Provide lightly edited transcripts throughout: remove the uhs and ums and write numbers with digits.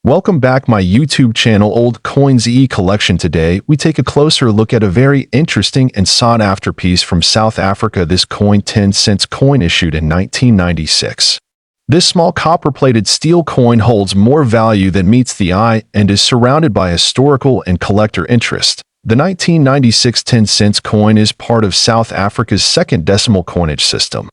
Welcome back my YouTube channel Old COIN ZEE Collection. Today, we take a closer look at a very interesting and sought-after piece from South Africa. This coin 10 cents coin issued in 1996. This small copper-plated steel coin holds more value than meets the eye and is surrounded by historical and collector interest. The 1996 10 cents coin is part of South Africa's second decimal coinage system,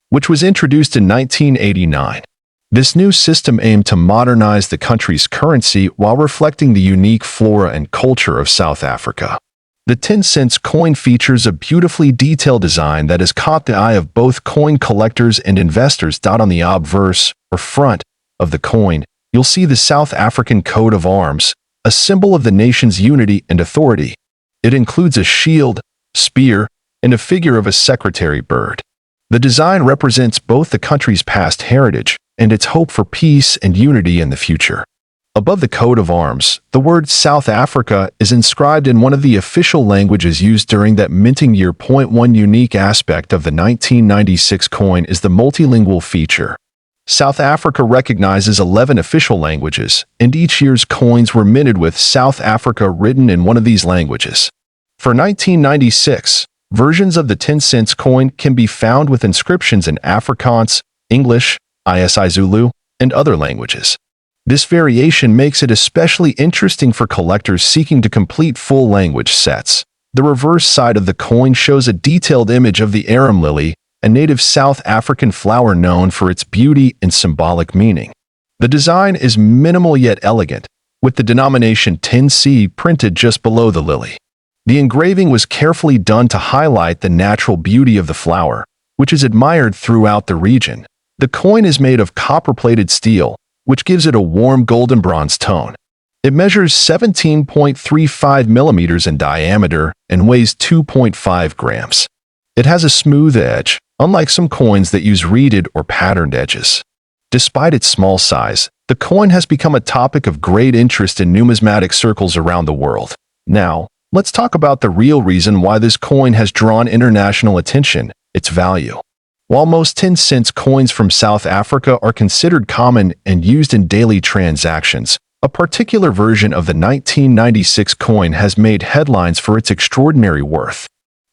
which was introduced in 1989. This new system aimed to modernize the country's currency while reflecting the unique flora and culture of South Africa. The 10 cents coin features a beautifully detailed design that has caught the eye of both coin collectors and investors. On the obverse, or front, of the coin, you'll see the South African coat of arms, a symbol of the nation's unity and authority. It includes a shield, spear, and a figure of a secretary bird. The design represents both the country's past heritage and its hope for peace and unity in the future. Above the coat of arms, the word South Africa is inscribed in one of the official languages used during that minting year. One unique aspect of the 1996 coin is the multilingual feature. South Africa recognizes 11 official languages, and each year's coins were minted with South Africa written in one of these languages. For 1996, versions of the 10 cents coin can be found with inscriptions in Afrikaans, English, isiZulu, and other languages. This variation makes it especially interesting for collectors seeking to complete full language sets. The reverse side of the coin shows a detailed image of the arum lily, a native South African flower known for its beauty and symbolic meaning. The design is minimal yet elegant, with the denomination 10C printed just below the lily. The engraving was carefully done to highlight the natural beauty of the flower, which is admired throughout the region. The coin is made of copper-plated steel, which gives it a warm golden bronze tone. It measures 17.35 millimeters in diameter and weighs 2.5 grams. It has a smooth edge, unlike some coins that use reeded or patterned edges. Despite its small size, the coin has become a topic of great interest in numismatic circles around the world. Now, let's talk about the real reason why this coin has drawn international attention: its value. While most 10 cents coins from South Africa are considered common and used in daily transactions, a particular version of the 1996 coin has made headlines for its extraordinary worth.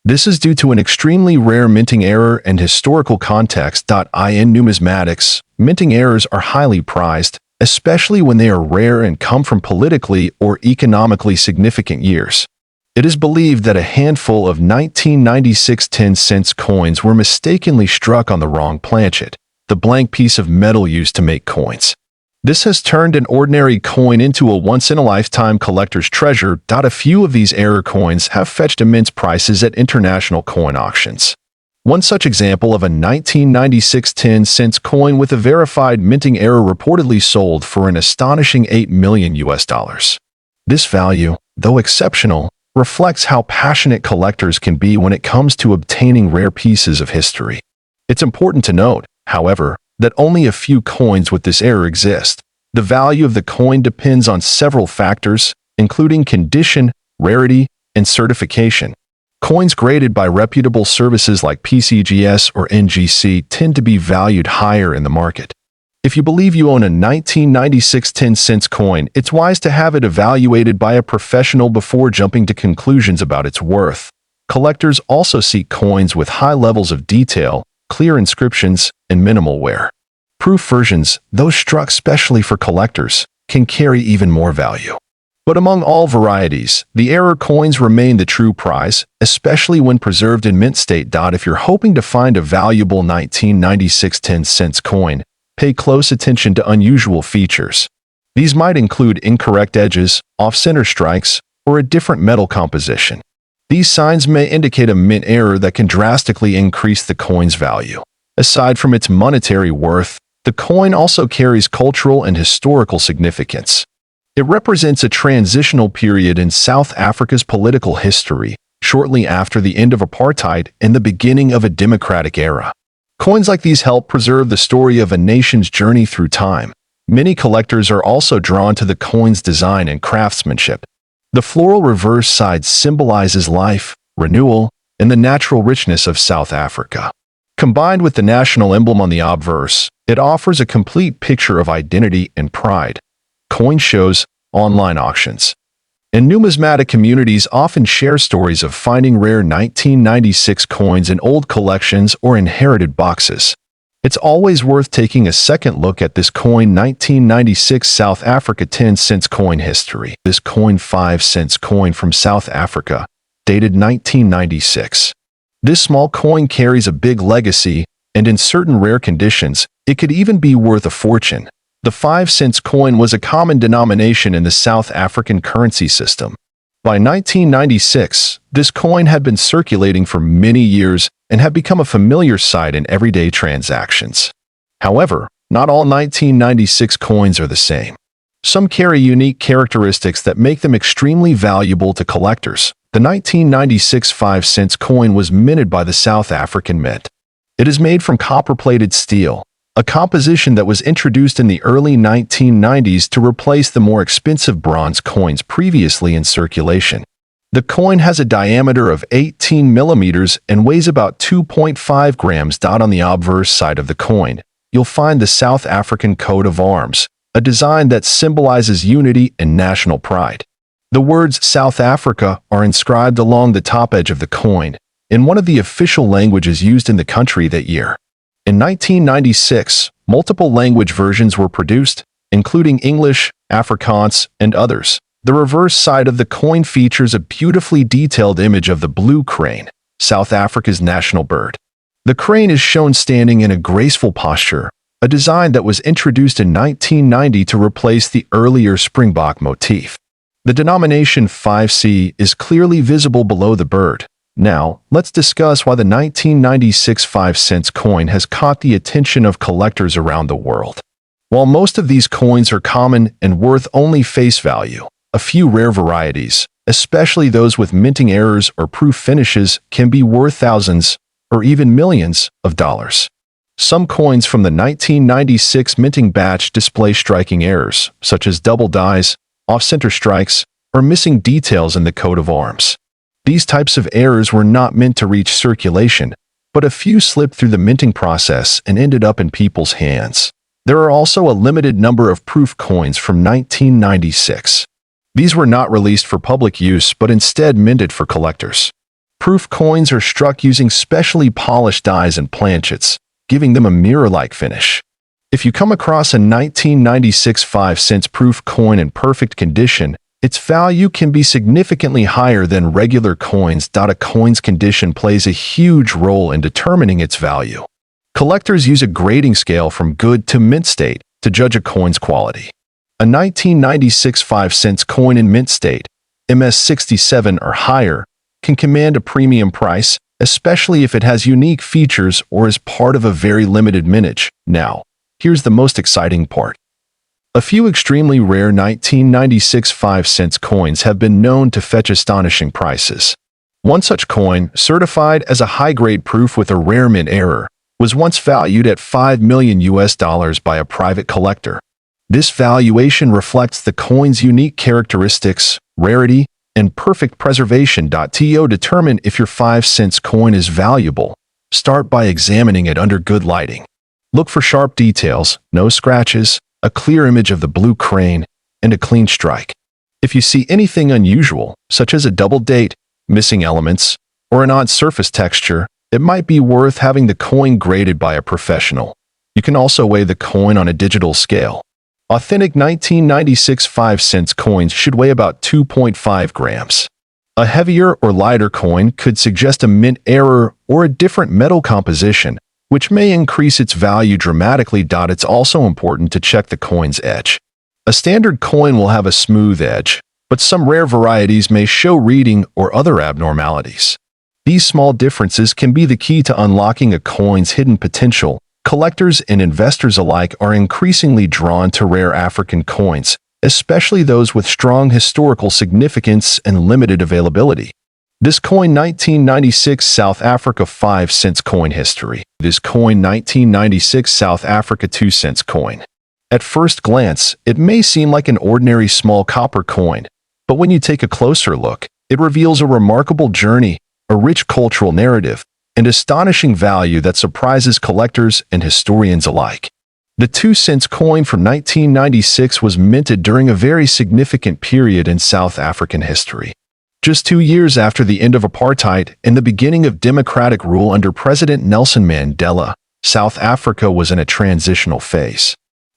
This is due to an extremely rare minting error and historical context. In numismatics, minting errors are highly prized, especially when they are rare and come from politically or economically significant years. It is believed that a handful of 1996 10 cents coins were mistakenly struck on the wrong planchet, the blank piece of metal used to make coins. This has turned an ordinary coin into a once-in-a-lifetime collector's treasure. A few of these error coins have fetched immense prices at international coin auctions. One such example of a 1996 10 cents coin with a verified minting error reportedly sold for an astonishing $8 million. This value, though exceptional, reflects how passionate collectors can be when it comes to obtaining rare pieces of history. It's important to note, however, that only a few coins with this error exist. The value of the coin depends on several factors, including condition, rarity, and certification. Coins graded by reputable services like PCGS or NGC tend to be valued higher in the market. If you believe you own a 1996 10 cents coin, it's wise to have it evaluated by a professional before jumping to conclusions about its worth. Collectors also seek coins with high levels of detail, clear inscriptions, and minimal wear. Proof versions, those struck specially for collectors, can carry even more value. But among all varieties, the error coins remain the true prize, especially when preserved in mint state. If you're hoping to find a valuable 1996 10 cents coin, pay close attention to unusual features. These might include incorrect edges, off-center strikes, or a different metal composition. These signs may indicate a mint error that can drastically increase the coin's value. Aside from its monetary worth, the coin also carries cultural and historical significance. It represents a transitional period in South Africa's political history, shortly after the end of apartheid and the beginning of a democratic era. Coins like these help preserve the story of a nation's journey through time. Many collectors are also drawn to the coin's design and craftsmanship. The floral reverse side symbolizes life, renewal, and the natural richness of South Africa. Combined with the national emblem on the obverse, it offers a complete picture of identity and pride. coin shows, online auctions. And numismatic communities often share stories of finding rare 1996 coins in old collections or inherited boxes. It's always worth taking a second look at this coin 1996 South Africa 10-cent coin history. This coin 5-cent coin from South Africa, dated 1996. This small coin carries a big legacy, and in certain rare conditions, it could even be worth a fortune. The 5-cent coin was a common denomination in the South African currency system. By 1996, this coin had been circulating for many years and had become a familiar sight in everyday transactions. However, not all 1996 coins are the same. Some carry unique characteristics that make them extremely valuable to collectors. The 1996 5-cent coin was minted by the South African Mint. It is made from copper-plated steel, a composition that was introduced in the early 1990s to replace the more expensive bronze coins previously in circulation. The coin has a diameter of 18 millimeters and weighs about 2.5 grams. On the obverse side of the coin, you'll find the South African coat of arms, a design that symbolizes unity and national pride. The words South Africa are inscribed along the top edge of the coin, in one of the official languages used in the country that year. In 1996, multiple language versions were produced, including English, Afrikaans, and others. The reverse side of the coin features a beautifully detailed image of the blue crane, South Africa's national bird. The crane is shown standing in a graceful posture, a design that was introduced in 1990 to replace the earlier springbok motif. The denomination 5C is clearly visible below the bird. Now, let's discuss why the 1996 5-cent coin has caught the attention of collectors around the world. While most of these coins are common and worth only face value, a few rare varieties, especially those with minting errors or proof finishes, can be worth thousands or even millions of dollars. Some coins from the 1996 minting batch display striking errors, such as double dies, off-center strikes, or missing details in the coat of arms. These types of errors were not meant to reach circulation, but a few slipped through the minting process and ended up in people's hands. There are also a limited number of proof coins from 1996. These were not released for public use but instead minted for collectors. Proof coins are struck using specially polished dies and planchets, giving them a mirror-like finish. If you come across a 1996 5-cent proof coin in perfect condition, its value can be significantly higher than regular coins. A coin's condition plays a huge role in determining its value. Collectors use a grading scale from good to mint state to judge a coin's quality. A 1996 5-cent coin in mint state, MS67 or higher, can command a premium price, especially if it has unique features or is part of a very limited mintage. Now, here's the most exciting part. A few extremely rare 1996 5-cent coins have been known to fetch astonishing prices. One such coin, certified as a high-grade proof with a rare mint error, was once valued at $5 million by a private collector. This valuation reflects the coin's unique characteristics, rarity, and perfect preservation. To determine if your 5-cent coin is valuable, start by examining it under good lighting. Look for sharp details, no scratches, a clear image of the blue crane, and a clean strike. If you see anything unusual, such as a double date, missing elements, or an odd surface texture, it might be worth having the coin graded by a professional. You can also weigh the coin on a digital scale. Authentic 1996 5-cent coins should weigh about 2.5 grams. A heavier or lighter coin could suggest a mint error or a different metal composition, which may increase its value dramatically. It's also important to check the coin's edge. A standard coin will have a smooth edge, but some rare varieties may show reading or other abnormalities. These small differences can be the key to unlocking a coin's hidden potential. Collectors and investors alike are increasingly drawn to rare African coins, especially those with strong historical significance and limited availability. This coin 1996 South Africa 5-cent coin history. This coin 1996 South Africa 2-cent coin. At first glance, it may seem like an ordinary small copper coin, but when you take a closer look, it reveals a remarkable journey, a rich cultural narrative, and astonishing value that surprises collectors and historians alike. The 2-cent coin from 1996 was minted during a very significant period in South African history. Just 2 years after the end of apartheid and the beginning of democratic rule under President Nelson Mandela, South Africa was in a transitional phase.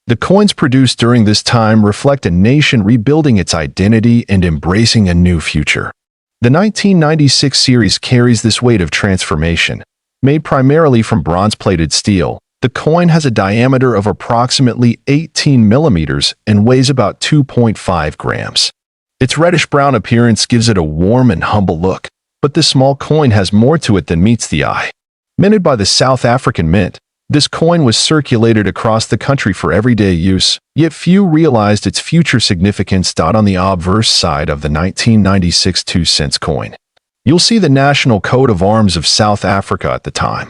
The coins produced during this time reflect a nation rebuilding its identity and embracing a new future. The 1996 series carries this weight of transformation. Made primarily from bronze-plated steel, the coin has a diameter of approximately 18 millimeters and weighs about 2.5 grams. Its reddish-brown appearance gives it a warm and humble look, but this small coin has more to it than meets the eye. Minted by the South African Mint, this coin was circulated across the country for everyday use, yet few realized its future significance. On the obverse side of the 1996 2-cent coin, you'll see the national coat of arms of South Africa at the time.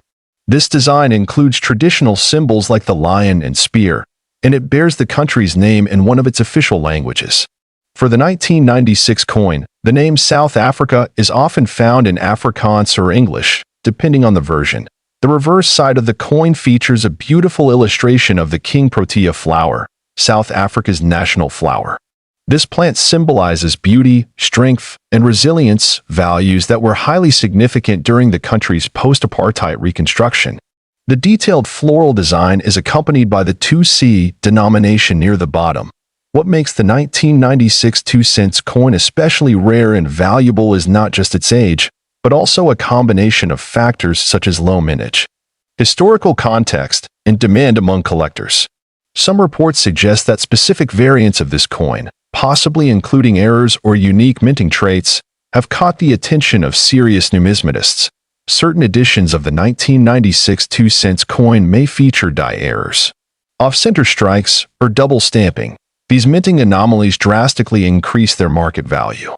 This design includes traditional symbols like the lion and spear, and it bears the country's name in one of its official languages. For the 1996 coin, the name South Africa is often found in Afrikaans or English, depending on the version. The reverse side of the coin features a beautiful illustration of the king protea flower, South Africa's national flower. This plant symbolizes beauty, strength, and resilience, values that were highly significant during the country's post-apartheid reconstruction. The detailed floral design is accompanied by the 2C denomination near the bottom. What makes the 1996 2-cent coin especially rare and valuable is not just its age, but also a combination of factors such as low mintage, historical context, and demand among collectors. Some reports suggest that specific variants of this coin, possibly including errors or unique minting traits, have caught the attention of serious numismatists. Certain editions of the 1996 2-cent coin may feature die errors, off-center strikes, or double stamping. These minting anomalies drastically increase their market value.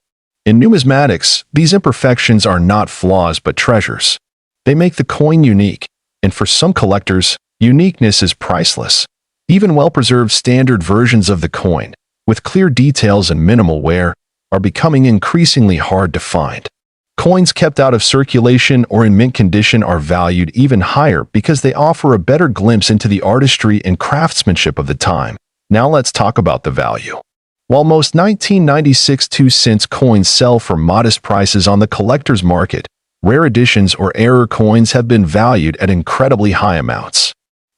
In numismatics, these imperfections are not flaws but treasures. They make the coin unique, and for some collectors, uniqueness is priceless. Even well-preserved standard versions of the coin, with clear details and minimal wear, are becoming increasingly hard to find. Coins kept out of circulation or in mint condition are valued even higher because they offer a better glimpse into the artistry and craftsmanship of the time. Now let's talk about the value. While most 1996 2-cent coins sell for modest prices on the collector's market, rare editions or error coins have been valued at incredibly high amounts.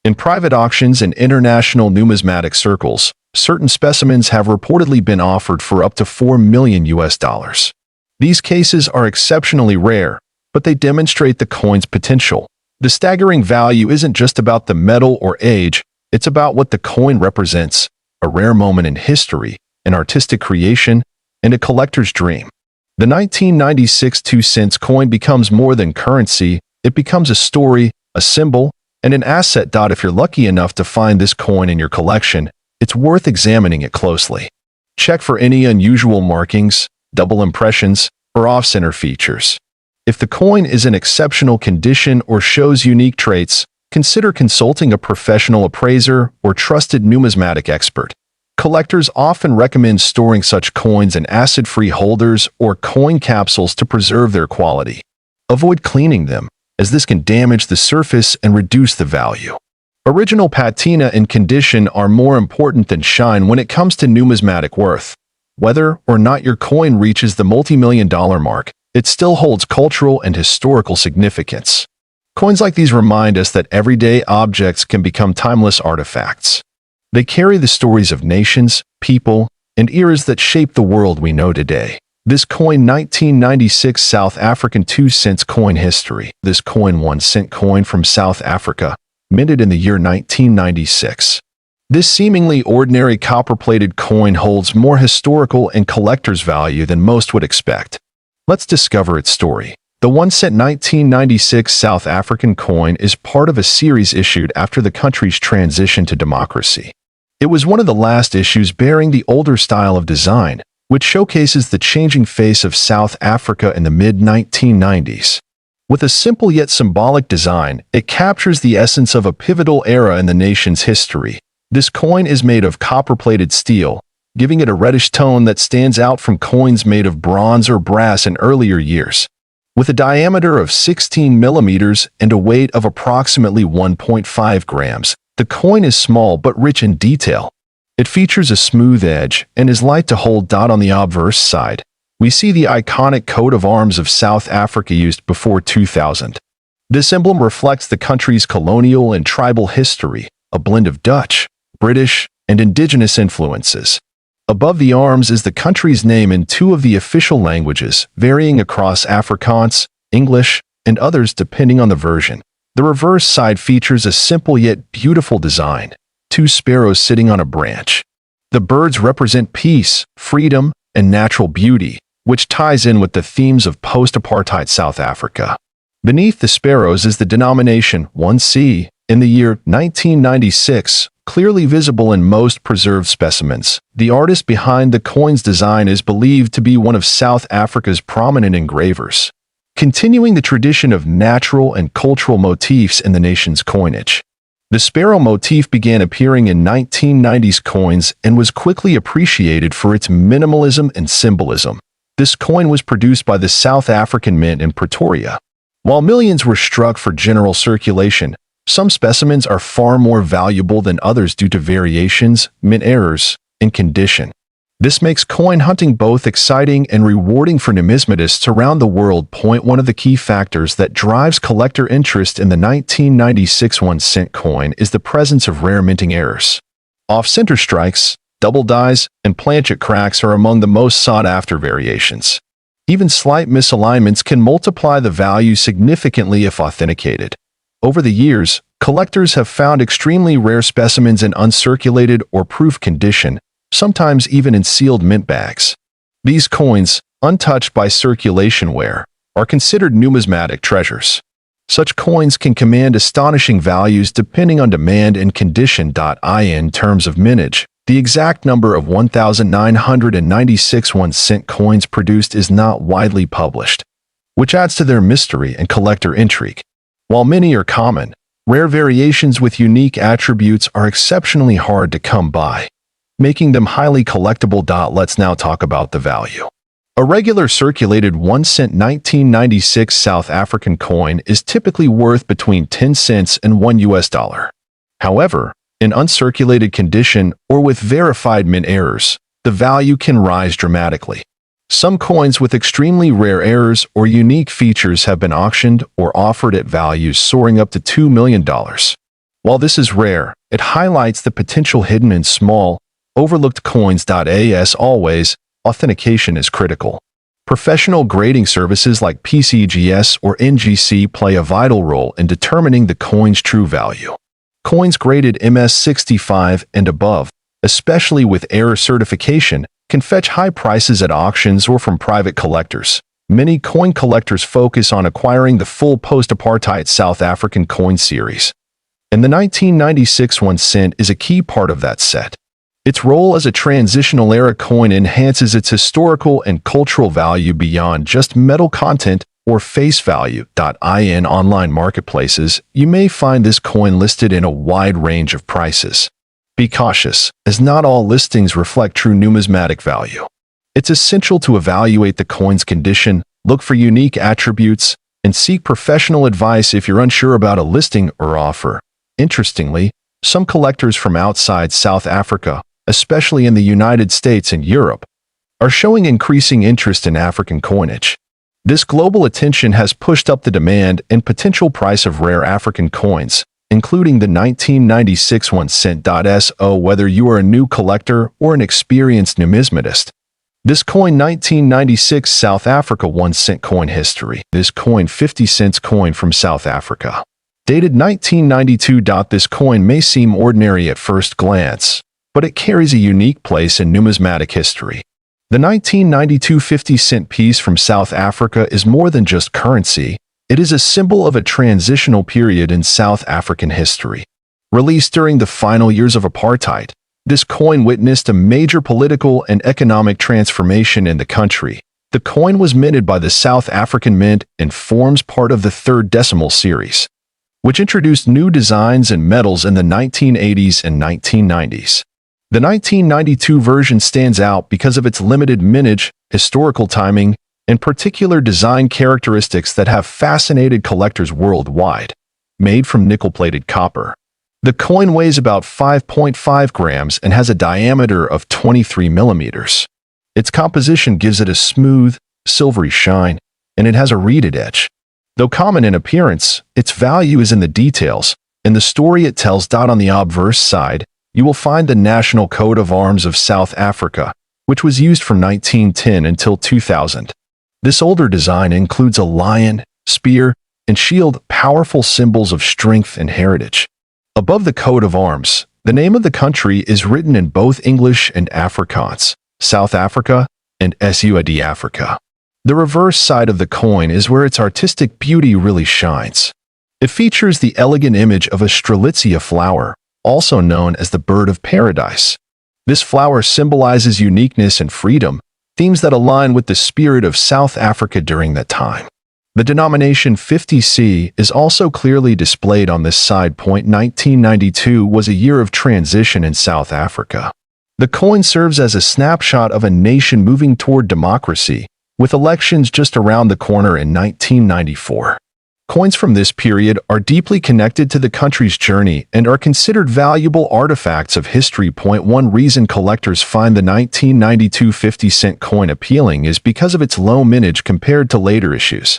In private auctions and international numismatic circles, certain specimens have reportedly been offered for up to $4 million. These cases are exceptionally rare, but they demonstrate the coin's potential. The staggering value isn't just about the metal or age, it's about what the coin represents, a rare moment in history, an artistic creation, and a collector's dream. The 1996 2-cent coin becomes more than currency, it becomes a story, a symbol, and an asset. If you're lucky enough to find this coin in your collection, it's worth examining it closely. Check for any unusual markings, double impressions, or off-center features. If the coin is in exceptional condition or shows unique traits, consider consulting a professional appraiser or trusted numismatic expert. Collectors often recommend storing such coins in acid-free holders or coin capsules to preserve their quality. Avoid cleaning them, as this can damage the surface and reduce the value. Original patina and condition are more important than shine when it comes to numismatic worth. Whether or not your coin reaches the multi-million-dollar mark, it still holds cultural and historical significance. Coins like these remind us that everyday objects can become timeless artifacts. They carry the stories of nations, people, and eras that shape the world we know today. This coin 1996 South African 2-cent coin history. This coin 1-cent coin from South Africa, minted in the year 1996. This seemingly ordinary copper-plated coin holds more historical and collector's value than most would expect. Let's discover its story. The 1-cent 1996 South African coin is part of a series issued after the country's transition to democracy. It was one of the last issues bearing the older style of design, which showcases the changing face of South Africa in the mid-1990s. With a simple yet symbolic design, it captures the essence of a pivotal era in the nation's history. This coin is made of copper-plated steel, giving it a reddish tone that stands out from coins made of bronze or brass in earlier years. With a diameter of 16 millimeters and a weight of approximately 1.5 grams, The coin is small but rich in detail. It features a smooth edge and is light to hold. On the obverse side, we see the iconic coat of arms of South Africa used before 2000. This emblem reflects the country's colonial and tribal history, a blend of Dutch, British, and indigenous influences. Above the arms is the country's name in two of the official languages, varying across Afrikaans, English, and others depending on the version. The reverse side features a simple yet beautiful design, two sparrows sitting on a branch. The birds represent peace, freedom, and natural beauty, which ties in with the themes of post-apartheid South Africa. Beneath the sparrows is the denomination 1C in the year 1996, clearly visible in most preserved specimens. The artist behind the coin's design is believed to be one of South Africa's prominent engravers, continuing the tradition of natural and cultural motifs in the nation's coinage. The sparrow motif began appearing in 1990s coins and was quickly appreciated for its minimalism and symbolism. This coin was produced by the South African Mint in Pretoria. While millions were struck for general circulation, some specimens are far more valuable than others due to variations, mint errors, and condition. This makes coin hunting both exciting and rewarding for numismatists around the world. One of the key factors that drives collector interest in the 1996 1-cent coin is the presence of rare minting errors. Off-center strikes, double dies, and planchet cracks are among the most sought-after variations. Even slight misalignments can multiply the value significantly if authenticated. Over the years, collectors have found extremely rare specimens in uncirculated or proof condition, sometimes even in sealed mint bags. These coins, untouched by circulation wear, are considered numismatic treasures. Such coins can command astonishing values depending on demand and condition. In terms of mintage, the exact number of 1,996 1-cent coins produced is not widely published, which adds to their mystery and collector intrigue. While many are common, rare variations with unique attributes are exceptionally hard to come by, making them highly collectible. Let's now talk about the value. A regular circulated 1-cent 1996 South African coin is typically worth between 10 cents and $1. However, in uncirculated condition or with verified mint errors, the value can rise dramatically. Some coins with extremely rare errors or unique features have been auctioned or offered at values soaring up to $2 million. While this is rare, it highlights the potential hidden in small, overlooked coins. As always, authentication is critical. Professional grading services like PCGS or NGC play a vital role in determining the coin's true value. Coins graded MS65 and above, especially with error certification, can fetch high prices at auctions or from private collectors. Many coin collectors focus on acquiring the full post-apartheid South African coin series, and the 1996 1-cent is a key part of that set. Its role as a transitional era coin enhances its historical and cultural value beyond just metal content or face value. In online marketplaces, you may find this coin listed in a wide range of prices. Be cautious, as not all listings reflect true numismatic value. It's essential to evaluate the coin's condition, look for unique attributes, and seek professional advice if you're unsure about a listing or offer. Interestingly, some collectors from outside South Africa, especially in the United States and Europe, are showing increasing interest in African coinage. This global attention has pushed up the demand and potential price of rare African coins, including the 1996 1-cent. Whether you are a new collector or an experienced numismatist, this coin 1996 South Africa 1-cent coin history. This coin 50 cents coin from South Africa. Dated 1992. This coin may seem ordinary at first glance, but it carries a unique place in numismatic history. The 1992 50-cent piece from South Africa is more than just currency. It is a symbol of a transitional period in South African history. Released during the final years of apartheid, this coin witnessed a major political and economic transformation in the country. The coin was minted by the South African Mint and forms part of the third decimal series, which introduced new designs and metals in the 1980s and 1990s. The 1992 version stands out because of its limited mintage, historical timing, and particular design characteristics that have fascinated collectors worldwide. Made from nickel-plated copper, The coin weighs about 5.5 grams and has a diameter of 23 millimeters. Its composition gives it a smooth, silvery shine, and it has a reeded edge. Though common in appearance, its value is in the details, and the story it tells. On the obverse side, you will find the national coat of arms of South Africa, which was used from 1910 until 2000. This older design includes a lion, spear, and shield, powerful symbols of strength and heritage. Above the coat of arms, the name of the country is written in both English and Afrikaans, South Africa and SUAD Africa. The reverse side of the coin is where its artistic beauty really shines. It features the elegant image of a strelitzia flower, also known as the bird of paradise. This flower symbolizes uniqueness and freedom, themes that align with the spirit of South Africa during that time. The denomination 50C is also clearly displayed on this side. 1992 was a year of transition in South Africa. The coin serves as a snapshot of a nation moving toward democracy, with elections just around the corner in 1994. Coins from this period are deeply connected to the country's journey and are considered valuable artifacts of history. One reason collectors find the 1992 50-cent coin appealing is because of its low mintage compared to later issues.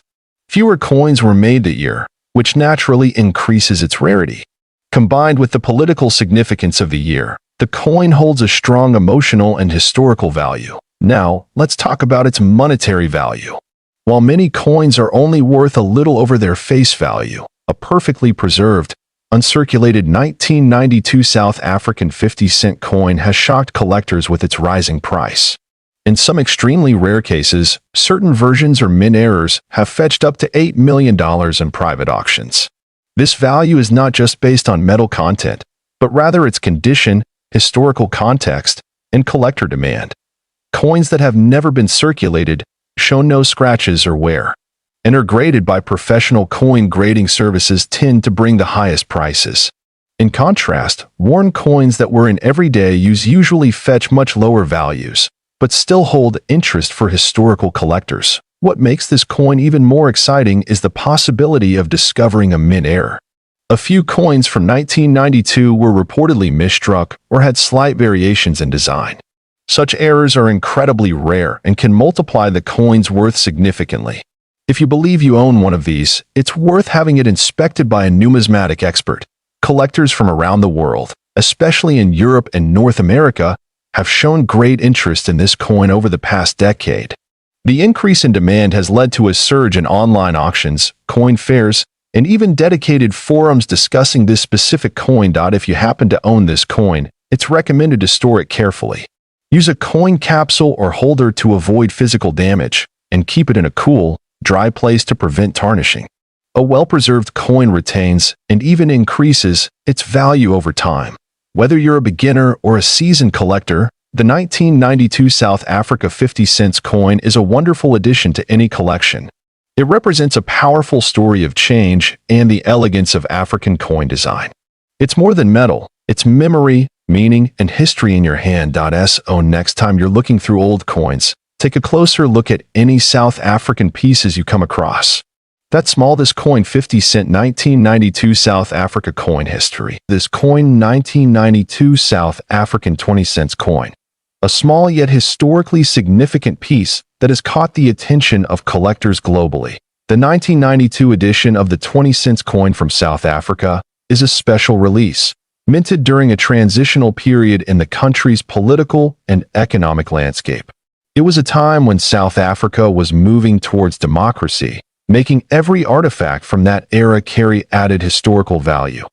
Fewer coins were made that year, which naturally increases its rarity. Combined with the political significance of the year, the coin holds a strong emotional and historical value. Now, let's talk about its monetary value. While many coins are only worth a little over their face value, a perfectly preserved, uncirculated 1992 South African 50-cent coin has shocked collectors with its rising price. In some extremely rare cases, certain versions or mint errors have fetched up to $8 million in private auctions. This value is not just based on metal content, but rather its condition, historical context, and collector demand. Coins that have never been circulated, show no scratches or wear, and are graded by professional coin grading services tend to bring the highest prices. In contrast, worn coins that were in everyday use usually fetch much lower values, but still hold interest for historical collectors. What makes this coin even more exciting is the possibility of discovering a mint error. A few coins from 1992 were reportedly misstruck or had slight variations in design. Such errors are incredibly rare and can multiply the coin's worth significantly. If you believe you own one of these, it's worth having it inspected by a numismatic expert. Collectors from around the world, especially in Europe and North America, have shown great interest in this coin over the past decade. The increase in demand has led to a surge in online auctions, coin fairs, and even dedicated forums discussing this specific coin. If you happen to own this coin, it's recommended to store it carefully. Use a coin capsule or holder to avoid physical damage, and keep it in a cool, dry place to prevent tarnishing. A well-preserved coin retains and even increases its value over time. Whether you're a beginner or a seasoned collector, the 1992 South Africa 50-cent coin is a wonderful addition to any collection. It represents a powerful story of change and the elegance of African coin design. It's more than metal, it's memory, meaning, and history in your hand. So next time you're looking through old coins, take a closer look at any South African pieces you come across. That's small. This coin 50-cent 1992 South Africa coin history. This coin 1992 South African 20-cent coin. A small yet historically significant piece that has caught the attention of collectors globally. The 1992 edition of the 20-cent coin from South Africa is a special release, minted during a transitional period in the country's political and economic landscape. It was a time when South Africa was moving towards democracy, making every artifact from that era carry added historical value.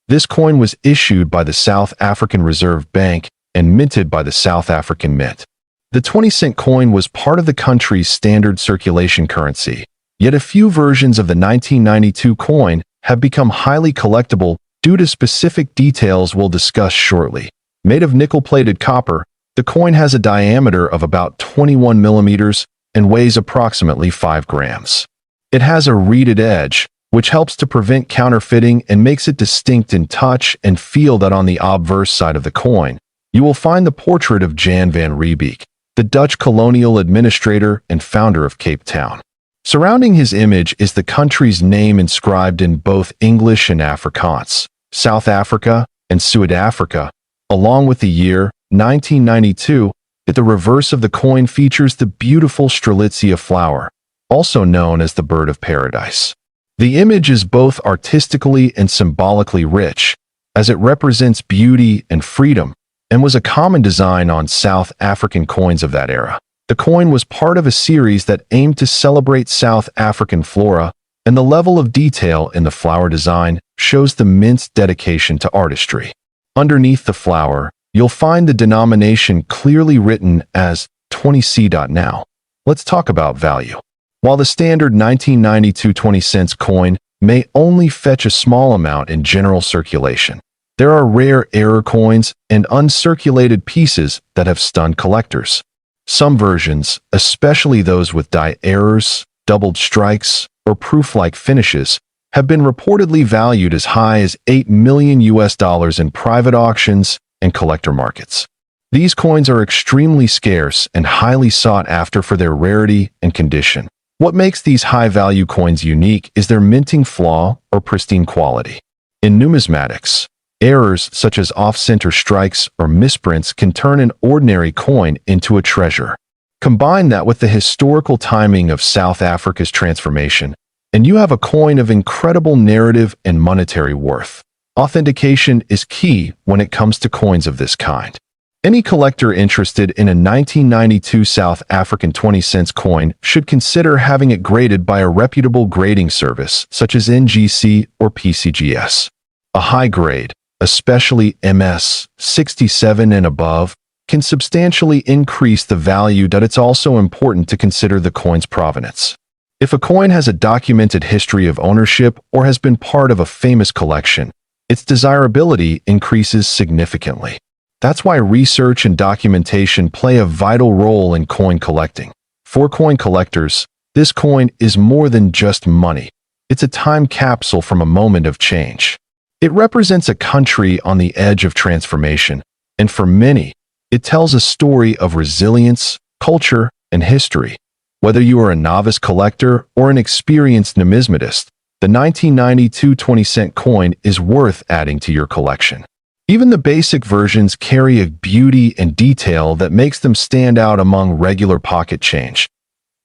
This coin was issued by the South African Reserve Bank and minted by the South African Mint. The 20-cent coin was part of the country's standard circulation currency, yet a few versions of the 1992 coin have become highly collectible due to specific details we'll discuss shortly. Made of nickel-plated copper, the coin has a diameter of about 21 millimeters and weighs approximately 5 grams. It has a reeded edge, which helps to prevent counterfeiting and makes it distinct in touch and feel. On the obverse side of the coin, you will find the portrait of Jan van Riebeeck, the Dutch colonial administrator and founder of Cape Town. Surrounding his image is the country's name inscribed in both English and Afrikaans. South Africa, and South Africa, along with the year 1992. At the reverse of the coin features the beautiful Strelitzia flower, also known as the bird of paradise. The image is both artistically and symbolically rich, as it represents beauty and freedom, and was a common design on South African coins of that era. The coin was part of a series that aimed to celebrate South African flora, and the level of detail in the flower design shows the mint's dedication to artistry. Underneath the flower, you'll find the denomination clearly written as 20C. Now, let's talk about value. While the standard 1992 20-cent coin may only fetch a small amount in general circulation, there are rare error coins and uncirculated pieces that have stunned collectors. Some versions, especially those with die errors, doubled strikes, or proof-like finishes, have been reportedly valued as high as $8 million in private auctions and collector markets. These coins are extremely scarce and highly sought after for their rarity and condition. What makes these high-value coins unique is their minting flaw or pristine quality. In numismatics, errors such as off-center strikes or misprints can turn an ordinary coin into a treasure. Combine that with the historical timing of South Africa's transformation, and you have a coin of incredible narrative and monetary worth. Authentication is key when it comes to coins of this kind. Any collector interested in a 1992 South African 20-cent coin should consider having it graded by a reputable grading service such as NGC or PCGS. A high grade, especially MS 67 and above, can substantially increase the value. It's also important to consider the coin's provenance. If a coin has a documented history of ownership or has been part of a famous collection, its desirability increases significantly. That's why research and documentation play a vital role in coin collecting. For coin collectors, this coin is more than just money. It's a time capsule from a moment of change. It represents a country on the edge of transformation, and for many, it tells a story of resilience, culture, and history. Whether you are a novice collector or an experienced numismatist, the 1992 20-cent coin is worth adding to your collection. Even the basic versions carry a beauty and detail that makes them stand out among regular pocket change.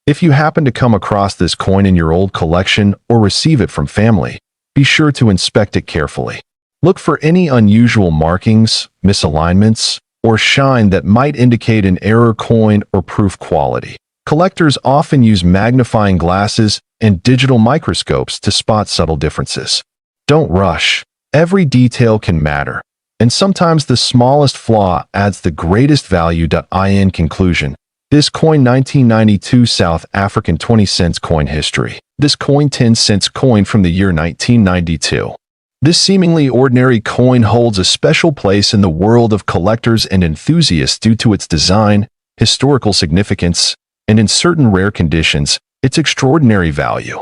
If you happen to come across this coin in your old collection or receive it from family, be sure to inspect it carefully. Look for any unusual markings, misalignments, or shine that might indicate an error coin or proof quality. Collectors often use magnifying glasses and digital microscopes to spot subtle differences. Don't rush. Every detail can matter, and sometimes the smallest flaw adds the greatest value. In conclusion, this coin 1992 South African 20-cent coin history. This coin 10-cent coin from the year 1992. This seemingly ordinary coin holds a special place in the world of collectors and enthusiasts due to its design, historical significance, and in certain rare conditions, its extraordinary value.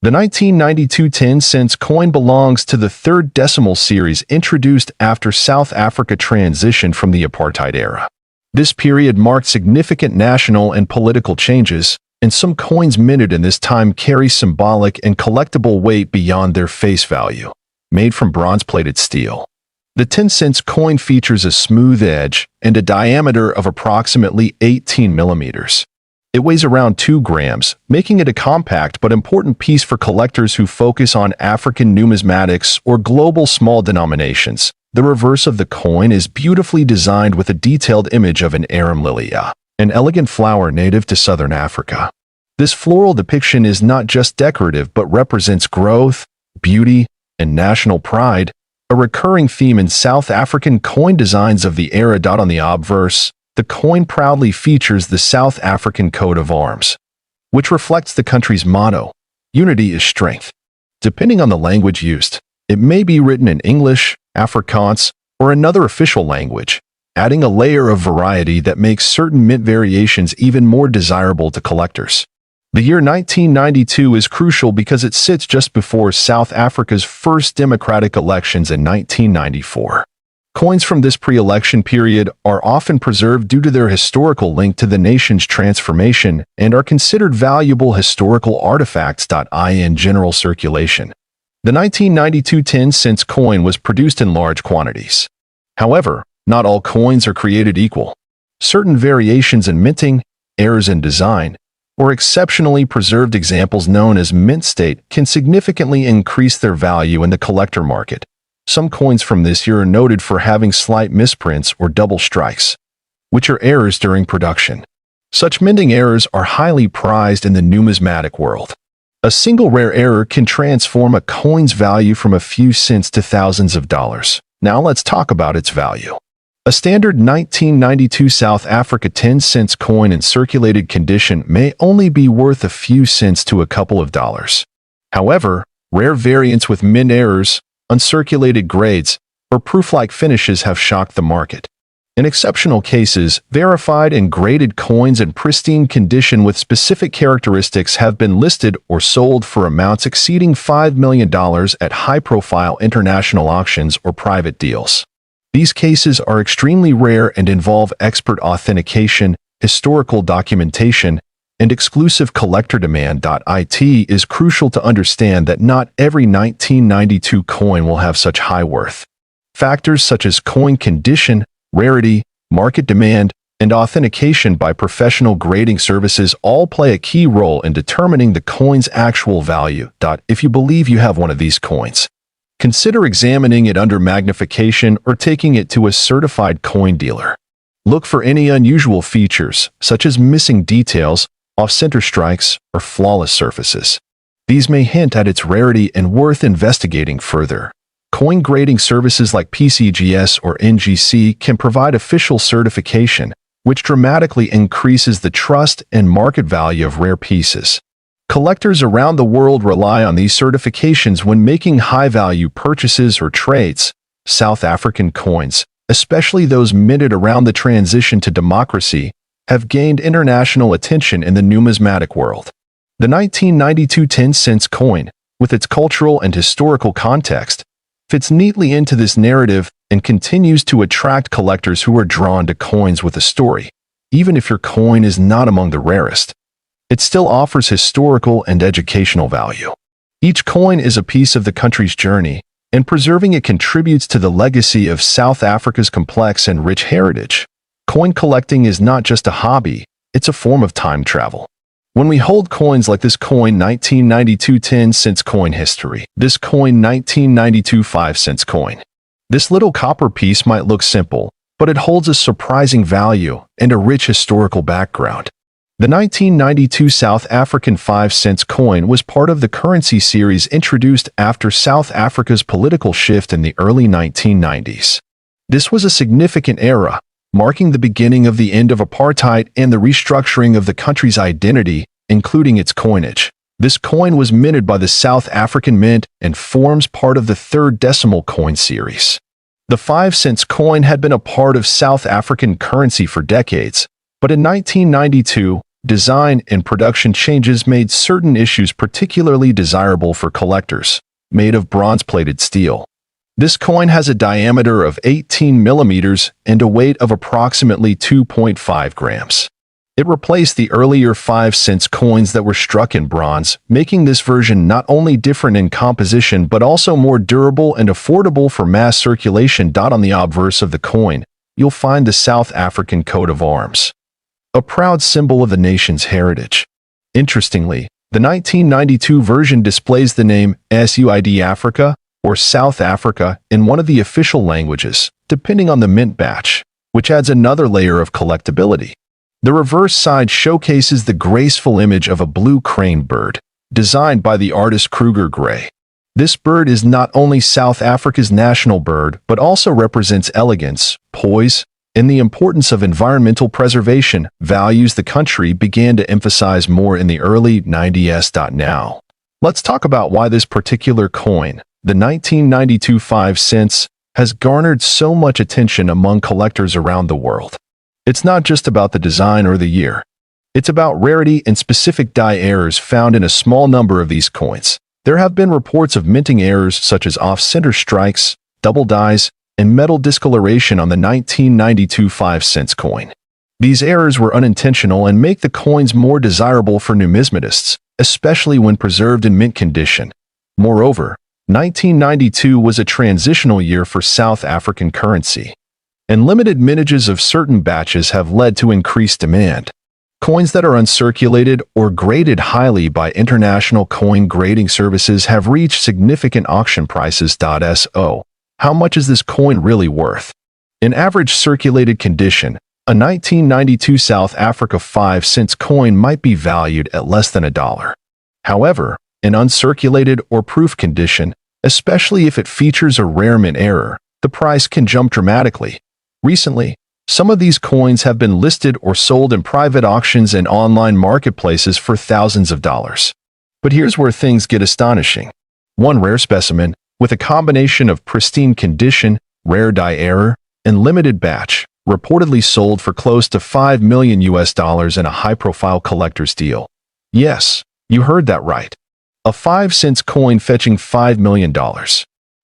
The 1992 10-cent coin belongs to the third decimal series introduced after South Africa transitioned from the apartheid era. This period marked significant national and political changes, and some coins minted in this time carry symbolic and collectible weight beyond their face value. Made from bronze-plated steel, the 10-cent coin features a smooth edge and a diameter of approximately 18 millimeters. It weighs around 2 grams, making it a compact but important piece for collectors who focus on African numismatics or global small denominations. The reverse of the coin is beautifully designed with a detailed image of an arum lilia, an elegant flower native to southern Africa. This floral depiction is not just decorative but represents growth, beauty, and national pride, a recurring theme in South African coin designs of the era. On the obverse, the coin proudly features the South African coat of arms, which reflects the country's motto, "Unity is strength." Depending on the language used, it may be written in English, Afrikaans, or another official language, adding a layer of variety that makes certain mint variations even more desirable to collectors. The year 1992 is crucial because it sits just before South Africa's first democratic elections in 1994. Coins from this pre-election period are often preserved due to their historical link to the nation's transformation and are considered valuable historical artifacts. In general circulation, The 1992 10-cent coin was produced in large quantities. However, not all coins are created equal. Certain variations in minting, errors in design, or exceptionally preserved examples known as mint state can significantly increase their value in the collector market. Some coins from this year are noted for having slight misprints or double strikes, which are errors during production. Such minting errors are highly prized in the numismatic world. A single rare error can transform a coin's value from a few cents to thousands of dollars. Now let's talk about its value. A standard 1992 South Africa 10-cent coin in circulated condition may only be worth a few cents to a couple of dollars. However, rare variants with mint errors, uncirculated grades, or proof-like finishes have shocked the market. In exceptional cases, verified and graded coins in pristine condition with specific characteristics have been listed or sold for amounts exceeding $5 million at high-profile international auctions or private deals. These cases are extremely rare and involve expert authentication, historical documentation, and exclusive collector demand. It is crucial to understand that not every 1992 coin will have such high worth. Factors such as coin condition, rarity, market demand, and authentication by professional grading services all play a key role in determining the coin's actual value. If you believe you have one of these coins, consider examining it under magnification or taking it to a certified coin dealer. Look for any unusual features, such as missing details, off-center strikes, or flawless surfaces. These may hint at its rarity and worth investigating further. Coin grading services like PCGS or NGC can provide official certification, which dramatically increases the trust and market value of rare pieces. Collectors around the world rely on these certifications when making high-value purchases or trades. South African coins, especially those minted around the transition to democracy, have gained international attention in the numismatic world. The 1992 10-cent coin, with its cultural and historical context, fits neatly into this narrative and continues to attract collectors who are drawn to coins with a story. Even if your coin is not among the rarest, it still offers historical and educational value. Each coin is a piece of the country's journey, and preserving it contributes to the legacy of South Africa's complex and rich heritage. Coin collecting is not just a hobby, it's a form of time travel. When we hold coins like this coin 1992 10-cent coin history, this coin 1992 5-cent coin. This little copper piece might look simple, but it holds a surprising value and a rich historical background. The 1992 South African 5-cent coin was part of the currency series introduced after South Africa's political shift in the early 1990s. This was a significant era, marking the beginning of the end of apartheid and the restructuring of the country's identity, including its coinage. This coin was minted by the South African Mint and forms part of the third decimal coin series. The 5-cent coin had been a part of South African currency for decades, but in 1992, design and production changes made certain issues particularly desirable for collectors. Made of bronze-plated steel, this coin has a diameter of 18 millimeters and a weight of approximately 2.5 grams. It replaced the earlier 5-cent coins that were struck in bronze, making this version not only different in composition but also more durable and affordable for mass circulation. On the obverse of the coin, you'll find the South African coat of arms, a proud symbol of the nation's heritage. Interestingly, the 1992 version displays the name SUID Africa or South Africa in one of the official languages, depending on the mint batch, which adds another layer of collectability. The reverse side showcases the graceful image of a blue crane bird, designed by the artist Kruger Gray. This bird is not only South Africa's national bird, but also represents elegance, poise, and the importance of environmental preservation, values the country began to emphasize more in the early 90s. Now, let's talk about why this particular coin, the 1992 5 cents, has garnered so much attention among collectors around the world. It's not just about the design or the year. It's about rarity and specific die errors found in a small number of these coins. There have been reports of minting errors such as off-center strikes, double dies, and metal discoloration on the 1992 5-cent coin. These errors were unintentional and make the coins more desirable for numismatists, especially when preserved in mint condition. Moreover, 1992 was a transitional year for South African currency, and limited mintages of certain batches have led to increased demand. Coins that are uncirculated or graded highly by international coin grading services have reached significant auction prices. So, how much is this coin really worth? In average circulated condition, a 1992 South Africa 5-cent coin might be valued at less than $1. However, in uncirculated or proof condition, especially if it features a rare mint error, the price can jump dramatically. Recently, some of these coins have been listed or sold in private auctions and online marketplaces for thousands of dollars. But here's where things get astonishing. One rare specimen, with a combination of pristine condition, rare die error, and limited batch, reportedly sold for close to $5 million in a high-profile collector's deal. Yes, you heard that right. A 5-cent coin fetching $5 million.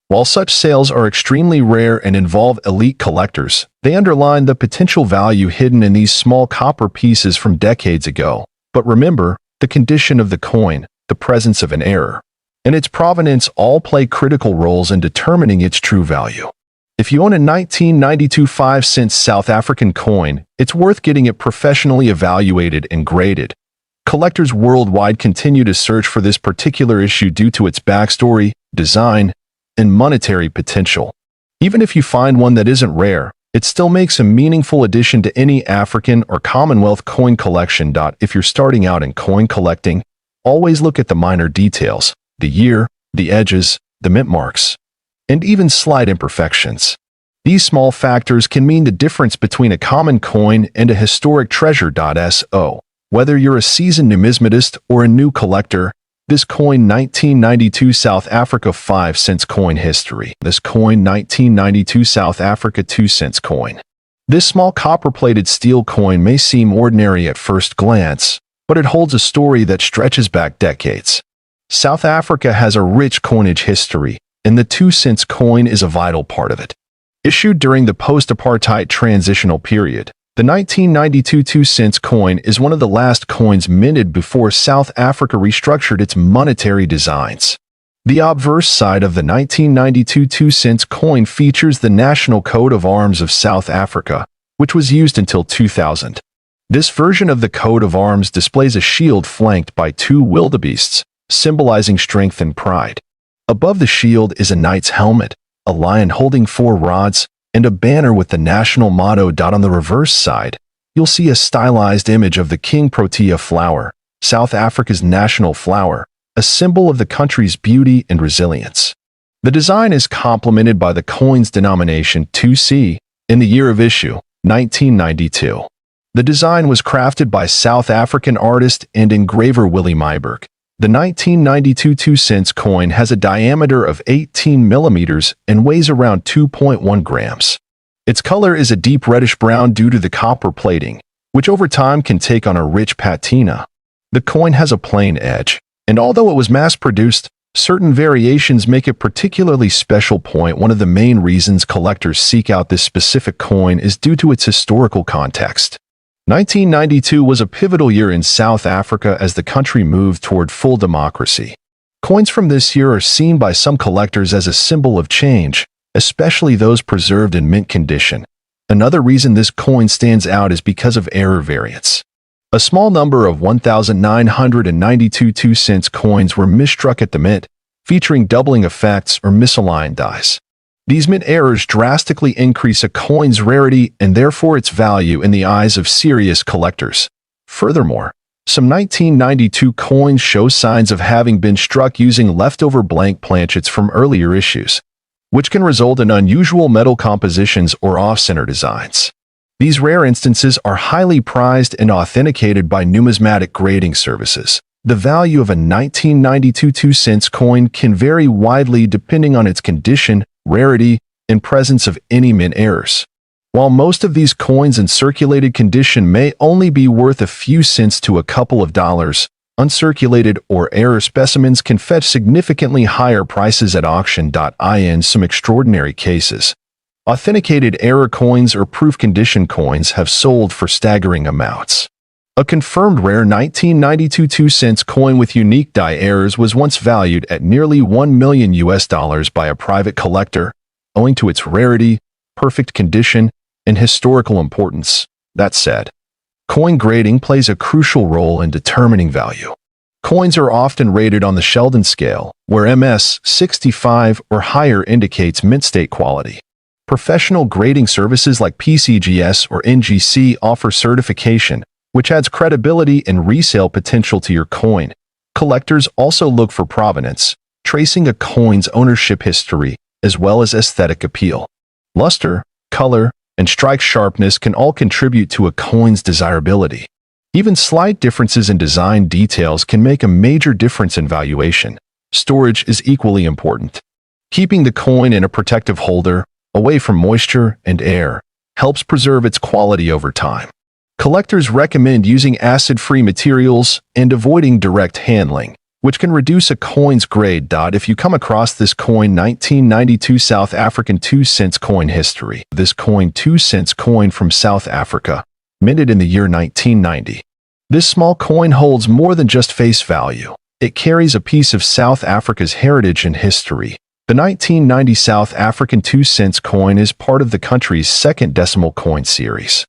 While such sales are extremely rare and involve elite collectors, they underline the potential value hidden in these small copper pieces from decades ago. But remember, the condition of the coin, the presence of an error, and its provenance all play critical roles in determining its true value. If you own a 1992 5-cent South African coin, it's worth getting it professionally evaluated and graded. Collectors worldwide continue to search for this particular issue due to its backstory, design, and monetary potential. Even if you find one that isn't rare, it still makes a meaningful addition to any African or Commonwealth coin collection. If you're starting out in coin collecting, always look at the minor details, the year, the edges, the mint marks, and even slight imperfections. These small factors can mean the difference between a common coin and a historic treasure. So, whether you're a seasoned numismatist or a new collector, this coin 1992 South Africa 5-cent coin history. This coin 1992 South Africa 2-cent coin. This small copper-plated steel coin may seem ordinary at first glance, but it holds a story that stretches back decades. South Africa has a rich coinage history, and the 2-cent coin is a vital part of it. Issued during the post-apartheid transitional period, the 1992 2-cent coin is one of the last coins minted before South Africa restructured its monetary designs. The obverse side of the 1992 2-cent coin features the national coat of arms of South Africa, which was used until 2000. This version of the coat of arms displays a shield flanked by 2 wildebeests, symbolizing strength and pride. Above the shield is a knight's helmet, a lion holding 4 rods, and a banner with the national motto. On the reverse side, you'll see a stylized image of the King Protea flower, South Africa's national flower, a symbol of the country's beauty and resilience. The design is complemented by the coin's denomination 2C in the year of issue, 1992. The design was crafted by South African artist and engraver Willie Myburgh. The 1992 2-cent coin has a diameter of 18 millimeters and weighs around 2.1 grams. Its color is a deep reddish-brown due to the copper plating, which over time can take on a rich patina. The coin has a plain edge, and although it was mass-produced, certain variations make it particularly special. One of the main reasons collectors seek out this specific coin is due to its historical context. 1992 was a pivotal year in South Africa as the country moved toward full democracy. Coins from this year are seen by some collectors as a symbol of change, especially those preserved in mint condition. Another reason this coin stands out is because of error variance. A small number of 1,992 2-cent coins were misstruck at the mint, featuring doubling effects or misaligned dies. These mint errors drastically increase a coin's rarity and therefore its value in the eyes of serious collectors. Furthermore, some 1992 coins show signs of having been struck using leftover blank planchets from earlier issues, which can result in unusual metal compositions or off-center designs. These rare instances are highly prized and authenticated by numismatic grading services. The value of a 1992 2-cent coin can vary widely depending on its condition, rarity, and presence of any mint errors. While most of these coins in circulated condition may only be worth a few cents to a couple of dollars, uncirculated or error specimens can fetch significantly higher prices at auction. In some extraordinary cases, authenticated error coins or proof condition coins have sold for staggering amounts. A confirmed rare 1992 2-cent coin with unique die errors was once valued at nearly $1 million by a private collector, owing to its rarity, perfect condition, and historical importance. That said, coin grading plays a crucial role in determining value. Coins are often rated on the Sheldon scale, where MS 65 or higher indicates mint state quality. Professional grading services like PCGS or NGC offer certification, which adds credibility and resale potential to your coin. Collectors also look for provenance, tracing a coin's ownership history, as well as aesthetic appeal. Luster, color, and strike sharpness can all contribute to a coin's desirability. Even slight differences in design details can make a major difference in valuation. Storage is equally important. Keeping the coin in a protective holder, away from moisture and air, helps preserve its quality over time. Collectors recommend using acid-free materials and avoiding direct handling, which can reduce a coin's grade. If you come across this coin 1992 South African 2-cent coin history, this coin 2-cent coin from South Africa, minted in the year 1990. This small coin holds more than just face value. It carries a piece of South Africa's heritage and history. The 1990 South African 2-cent coin is part of the country's second decimal coin series,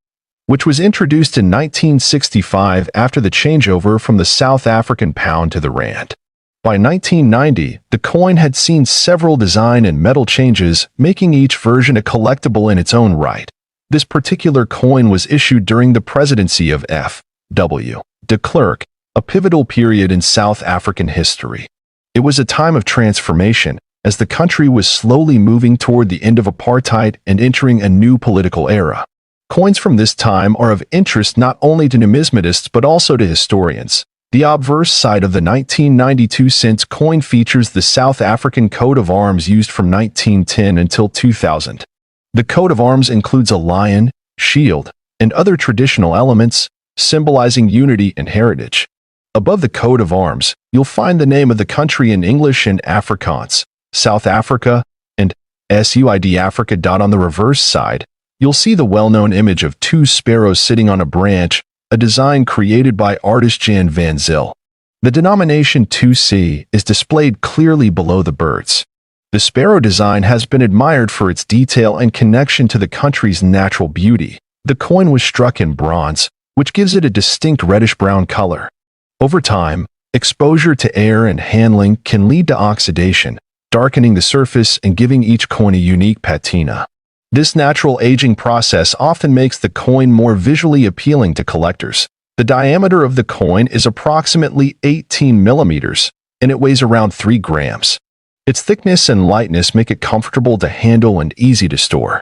which was introduced in 1965 after the changeover from the South African pound to the rand. By 1990, the coin had seen several design and metal changes, making each version a collectible in its own right. This particular coin was issued during the presidency of F.W. de Klerk, a pivotal period in South African history. It was a time of transformation, as the country was slowly moving toward the end of apartheid and entering a new political era. Coins from this time are of interest not only to numismatists but also to historians. The obverse side of the 1992 cent coin features the South African coat of arms used from 1910 until 2000. The coat of arms includes a lion, shield, and other traditional elements, symbolizing unity and heritage. Above the coat of arms, you'll find the name of the country in English and Afrikaans, South Africa, and SUID Africa. On the reverse side, you'll see the well-known image of two sparrows sitting on a branch, a design created by artist Jan van Zyl. The denomination 2C is displayed clearly below the birds. The sparrow design has been admired for its detail and connection to the country's natural beauty. The coin was struck in bronze, which gives it a distinct reddish-brown color. Over time, exposure to air and handling can lead to oxidation, darkening the surface and giving each coin a unique patina. This natural aging process often makes the coin more visually appealing to collectors. The diameter of the coin is approximately 18 millimeters, and it weighs around 3 grams. Its thickness and lightness make it comfortable to handle and easy to store.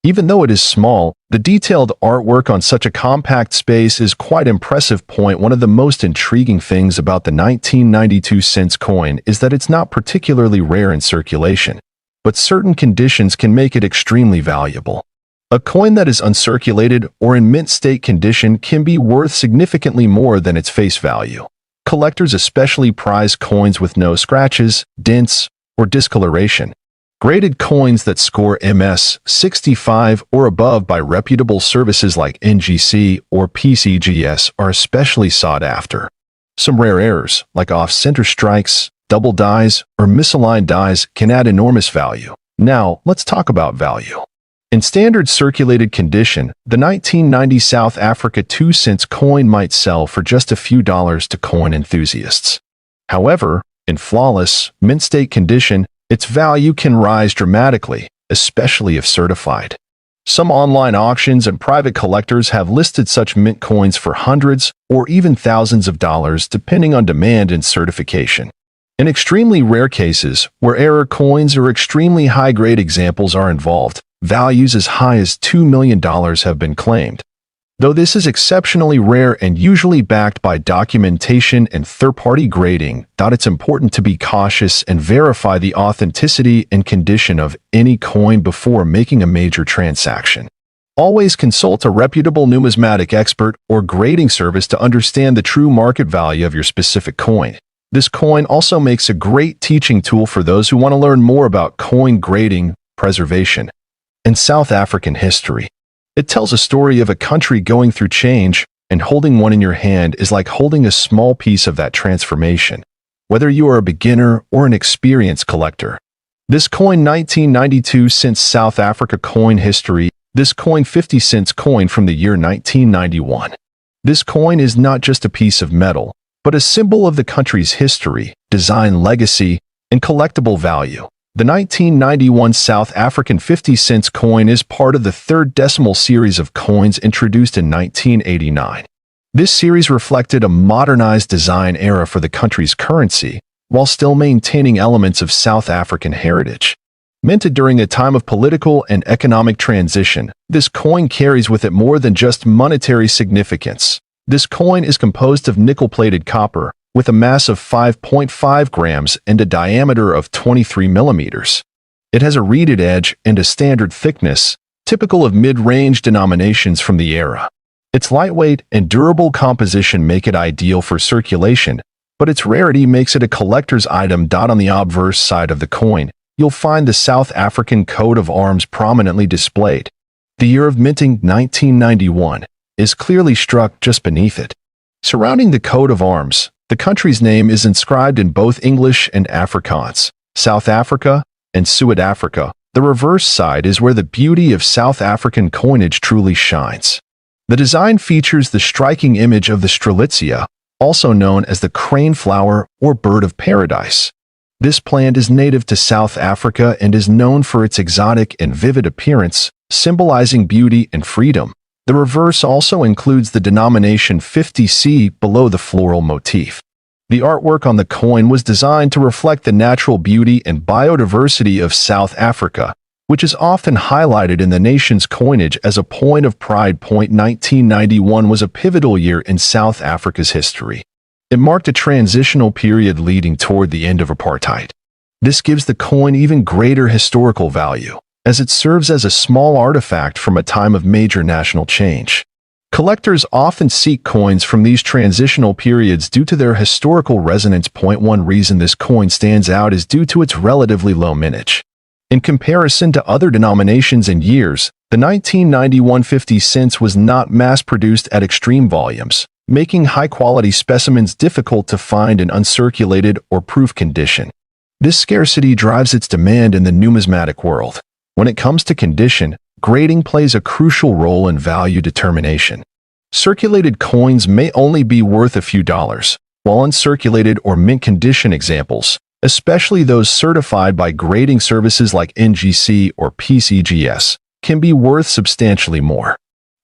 Even though it is small, the detailed artwork on such a compact space is quite impressive. One of the most intriguing things about the 1992 cent coin is that it's not particularly rare in circulation, but certain conditions can make it extremely valuable. A coin that is uncirculated or in mint state condition can be worth significantly more than its face value. Collectors especially prize coins with no scratches, dents, or discoloration. Graded coins that score MS 65 or above by reputable services like NGC or PCGS are especially sought after. Some rare errors, like off-center strikes, double dies, or misaligned dies, can add enormous value. Now, let's talk about value. In standard circulated condition, the 1990 South Africa 2-cent coin might sell for just a few dollars to coin enthusiasts. However, in flawless, mint state condition, its value can rise dramatically, especially if certified. Some online auctions and private collectors have listed such mint coins for hundreds or even thousands of dollars depending on demand and certification. In extremely rare cases, where error coins or extremely high-grade examples are involved, values as high as $2 million have been claimed. Though this is exceptionally rare and usually backed by documentation and third-party grading, it's important to be cautious and verify the authenticity and condition of any coin before making a major transaction. Always consult a reputable numismatic expert or grading service to understand the true market value of your specific coin. This coin also makes a great teaching tool for those who want to learn more about coin grading, preservation, and South African history. It tells a story of a country going through change and holding one in your hand is like holding a small piece of that transformation, whether you are a beginner or an experienced collector. This coin 1992 cents South Africa coin history. This coin 50 cents coin from the year 1991. This coin is not just a piece of metal, but a symbol of the country's history, design legacy, and collectible value. The 1991 South African 50 cents coin is part of the third decimal series of coins introduced in 1989. This series reflected a modernized design era for the country's currency, while still maintaining elements of South African heritage. Minted during a time of political and economic transition, this coin carries with it more than just monetary significance. This coin is composed of nickel-plated copper, with a mass of 5.5 grams and a diameter of 23 millimeters. It has a reeded edge and a standard thickness, typical of mid-range denominations from the era. Its lightweight and durable composition make it ideal for circulation, but its rarity makes it a collector's item. On the obverse side of the coin, you'll find the South African coat of arms prominently displayed. The year of minting, 1991, is clearly struck just beneath it. Surrounding the coat of arms, the country's name is inscribed in both English and Afrikaans, South Africa and Suid-Afrika. The reverse side is where the beauty of South African coinage truly shines. The design features the striking image of the strelitzia, also known as the crane flower or bird of paradise. This plant is native to South Africa and is known for its exotic and vivid appearance, symbolizing beauty and freedom. The reverse also includes the denomination 50C below the floral motif. The artwork on the coin was designed to reflect the natural beauty and biodiversity of South Africa, which is often highlighted in the nation's coinage as a point of pride. 1991 was a pivotal year in South Africa's history. It marked a transitional period leading toward the end of apartheid. This gives the coin even greater historical value, as it serves as a small artifact from a time of major national change. Collectors often seek coins from these transitional periods due to their historical resonance. One reason this coin stands out is due to its relatively low mintage. In comparison to other denominations and years, the 1991 50 cents was not mass-produced at extreme volumes, making high-quality specimens difficult to find in uncirculated or proof condition. This scarcity drives its demand in the numismatic world. When it comes to condition, grading plays a crucial role in value determination. Circulated coins may only be worth a few dollars, while uncirculated or mint condition examples, especially those certified by grading services like NGC or PCGS, can be worth substantially more.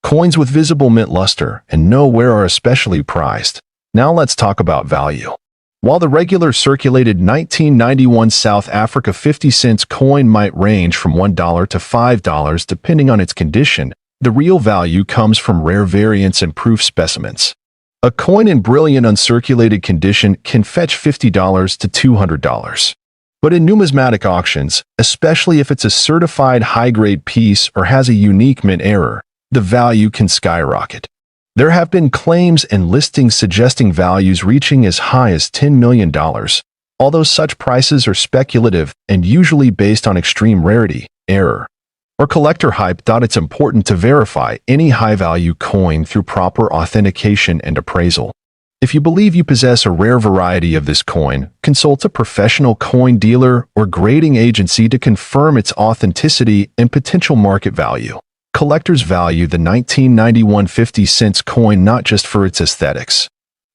Coins with visible mint luster and no wear are especially prized. Now let's talk about value. While the regular circulated 1991 South Africa 50 cents coin might range from $1 to $5 depending on its condition, the real value comes from rare variants and proof specimens. A coin in brilliant uncirculated condition can fetch $50 to $200. But in numismatic auctions, especially if it's a certified high-grade piece or has a unique mint error, the value can skyrocket. There have been claims and listings suggesting values reaching as high as $10 million, although such prices are speculative and usually based on extreme rarity, error, or collector hype. It's important to verify any high-value coin through proper authentication and appraisal. If you believe you possess a rare variety of this coin, consult a professional coin dealer or grading agency to confirm its authenticity and potential market value. Collectors value the 1991 50 cents coin not just for its aesthetics,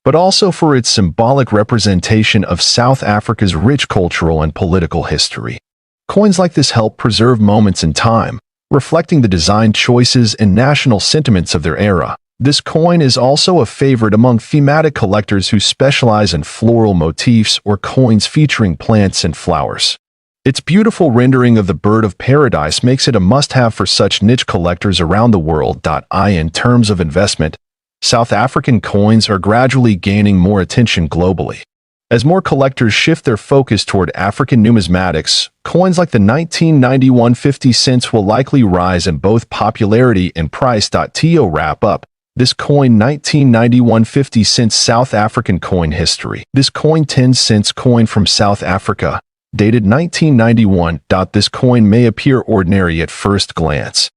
but also for its symbolic representation of South Africa's rich cultural and political history. Coins like this help preserve moments in time, reflecting the design choices and national sentiments of their era. This coin is also a favorite among thematic collectors who specialize in floral motifs or coins featuring plants and flowers. Its beautiful rendering of the bird of paradise makes it a must-have for such niche collectors around the world. In terms of investment, South African coins are gradually gaining more attention globally. As more collectors shift their focus toward African numismatics, coins like the 1991 50 cents will likely rise in both popularity and price. To wrap up, this coin 1991 50 cents South African coin history. This coin 10 cents coin from South Africa, dated 1991. This coin may appear ordinary at first glance,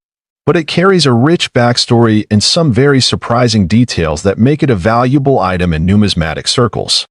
but it carries a rich backstory and some very surprising details that make it a valuable item in numismatic circles.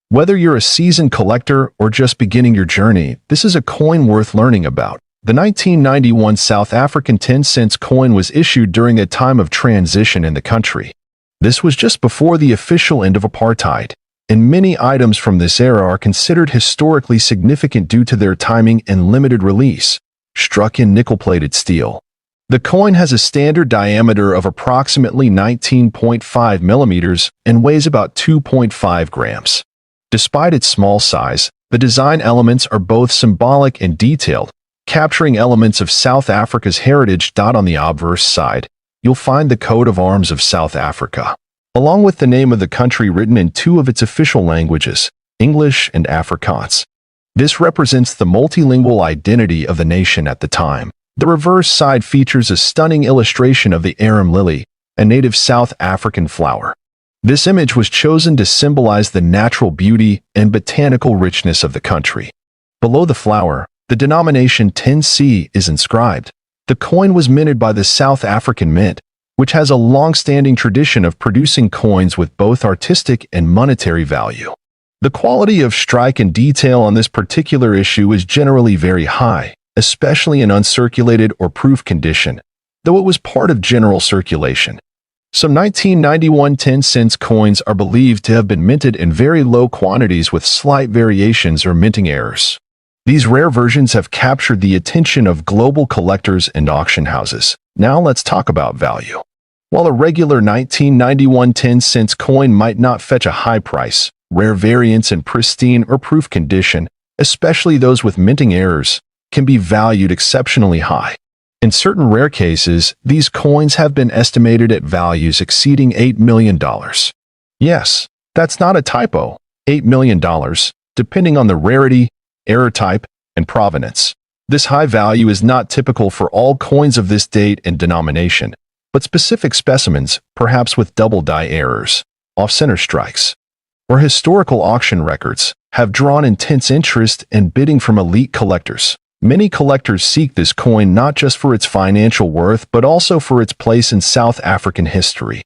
Whether you're a seasoned collector or just beginning your journey, this is a coin worth learning about. The 1991 South African 10-cent coin was issued during a time of transition in the country. This was just before the official end of apartheid, and many items from this era are considered historically significant due to their timing and limited release. Struck in nickel-plated steel. The coin has a standard diameter of approximately 19.5 millimeters and weighs about 2.5 grams. Despite its small size, the design elements are both symbolic and detailed, capturing elements of South Africa's heritage. On the obverse side, you'll find the coat of arms of South Africa, along with the name of the country written in two of its official languages, English and Afrikaans. This represents the multilingual identity of the nation at the time. The reverse side features a stunning illustration of the arum lily, a native South African flower. This image was chosen to symbolize the natural beauty and botanical richness of the country. Below the flower, the denomination 10C is inscribed. The coin was minted by the South African Mint, which has a long-standing tradition of producing coins with both artistic and monetary value. The quality of strike and detail on this particular issue is generally very high, especially in uncirculated or proof condition, though it was part of general circulation. Some 1991 10-cent coins are believed to have been minted in very low quantities with slight variations or minting errors. These rare versions have captured the attention of global collectors and auction houses. Now let's talk about value. While a regular 1991 10-cent coin might not fetch a high price, rare variants in pristine or proof condition, especially those with minting errors, can be valued exceptionally high. In certain rare cases, these coins have been estimated at values exceeding $8 million. Yes, that's not a typo, $8 million, depending on the rarity, error type, and provenance. This high value is not typical for all coins of this date and denomination, but specific specimens, perhaps with double die errors, off-center strikes, or historical auction records, have drawn intense interest and bidding from elite collectors. Many collectors seek this coin not just for its financial worth but also for its place in South African history.